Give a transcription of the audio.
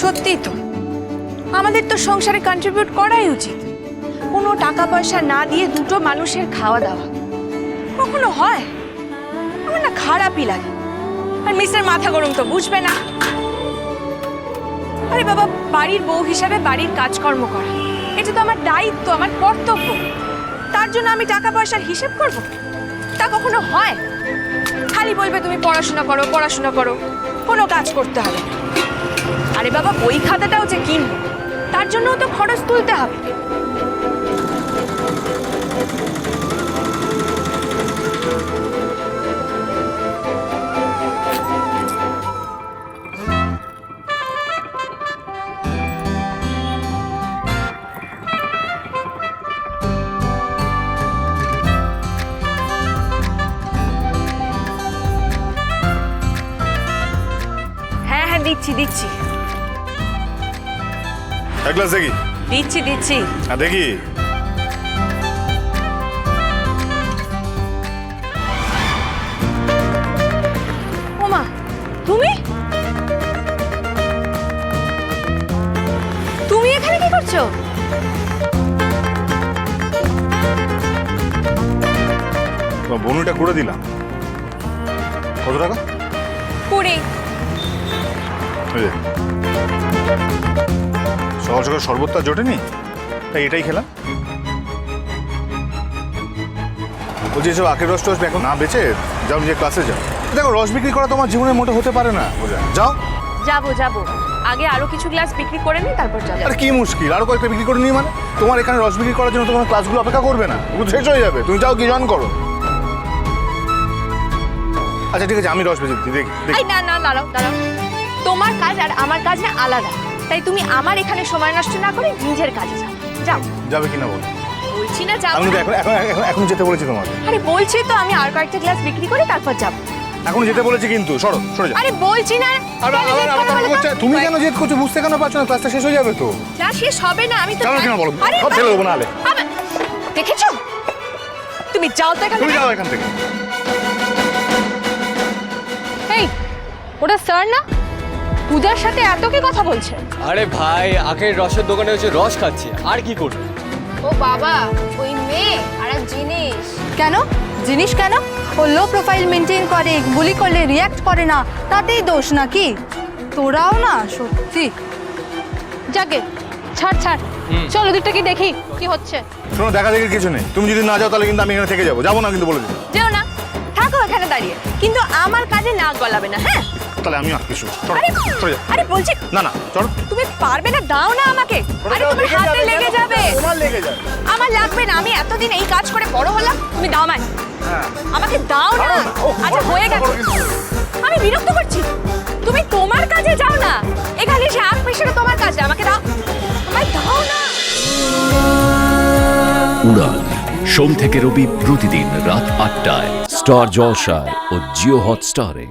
সত্যি তো, আমাদের তো সংসারে কন্ট্রিবিউট করাই উচিত। কোনো টাকা পয়সা না দিয়ে দুটো মানুষের খাওয়া দাওয়া কখনো হয়? আমার না খারাপই লাগে। আর মিস্টার মাথা গরম তো বুঝবে না। আরে বাবা, বাড়ির বউ হিসাবে বাড়ির কাজকর্ম করা এটা তো আমার দায়িত্ব, আমার কর্তব্য। তার জন্য আমি টাকা পয়সার হিসেব করব? তা কখনো হয়? খালি বলবে তুমি পড়াশোনা করো, পড়াশোনা করো, কোনো কাজ করতে হবে। আরে বাবা, বই খাতাটাও যে কিনবো তার জন্যও তো খরচ তুলতে হবে। হ্যাঁ হ্যাঁ, দিচ্ছি দিচ্ছি এক গ্লাস দেখি। দিচ্ছি দিচ্ছি। হ্যাঁ দেখি। ওমা, তুমি তুমি এখানে কি করছো? তোমার বনুটা করে দিলাম। কত টাকা? 20। এই যে, সকাল সকাল শরবতটা জোটেনি, তাই এটাই খেলাম। বলছি এসব আখের রস টস এখন না বেচে যাও, নিজে ক্লাসে যাও। দেখো, রস বিক্রি করা তোমার জীবনের মোটে হতে পারে না। বোঝা যাও। যাবো যাবো, আগে আরো কিছু গ্লাস বিক্রি করে নি, তারপর যাবো। আর কি মুশকিল, আরো কয়েকটা বিক্রি করে নিই মানে? তোমার এখানে রস বিক্রি করার জন্য তোমার ক্লাসগুলো অপেক্ষা করবে না, ওগুলো শেষ হয়ে যাবে। তুমি যাও, কি জয়েন করো। আচ্ছা ঠিক আছে, আমি রস বেচে দিই, দেখি। এই না না, দাঁড়াও দাঁড়াও, তোমার কাজ আর আমার কাজ না আলাদা। তাই তুমি আমার এখানে সময় নষ্ট না করে নিজের কাজে যাও। যাও। যাবে কিনা বলো? বলছি না যাও। আমি তো এখন এখন এখন- এখন যেতে বলেছি তোমাকে। আরে বলছি তো, আমি আর কয়েকটা গ্লাস বিক্রি করে তারপর যাবো। এখন যেতে বলেছি কিন্তু, সরো সরে যাও। আরে বলছি না। তুমি কেন জেদ করছো, বুঝতে কেন পারছো না? ক্লাসটা শেষ হয়ে যাবে তো। ক্লাস শেষ হবে না, আমি তো চলো কেন বলো, আরে সব ফেলে দেবো নাহলে। দেখেছো, তুমি যাও তো এখান তুমি থেকে। যাও এখান থেকে। এই, ওটা স্যার না? পূজার সাথে এত কি কথা বলছে? আরে ভাই, আখের রসের দোকানে হচ্ছে রস খাচ্ছি, আর কি করবে? ও বাবা, ওই মেয়ে আর এক জিনিস। কেন জিনিস কেন? ও লো প্রোফাইল মেনটেন করে, বুলি করলে রিয়াক্ট করে না, তাতেই দোষ নাকি? তোরাও না সত্যি। যাকে ছাড় ছাড়, চলো দিকটাকে দেখি কি হচ্ছে। শোনো, দেখা দেখি কিছু নেই। তুমি যদি না যাও তাহলে কিন্তু আমি এখানে থেকে যাবো। যাবো না কিন্তু বলে দিই। যেও না, থাকো এখানে দাঁড়িয়ে, কিন্তু আমার কাজে নাক গলাবে না, হ্যাঁ? তাহলে আমি আর কিছু আরে সরে যাও। আরে বলছি না না, চলো। তুমি পারবে না, দাও না আমাকে। আরে তোমার হাতে লেগে যাবে। তোমার লেগে যাবে। আমার লাগবে না, আমি এতদিন এই কাজ করে বড় হলাম। তুমি দাও আমায়, আমাকে দাও না। আচ্ছা হয়ে গেছে, আমি বিরক্ত করছি। তুমি তোমার কাজে যাও না, এখানে এসে আখ পেশানো তোমার কাজ, আমাকে দাও, আমায় দাও না। উড়ান সোম থেকে রবি প্রতিদিন রাত ৮টায় স্টার জলসায় ও জিও হটস্টারে।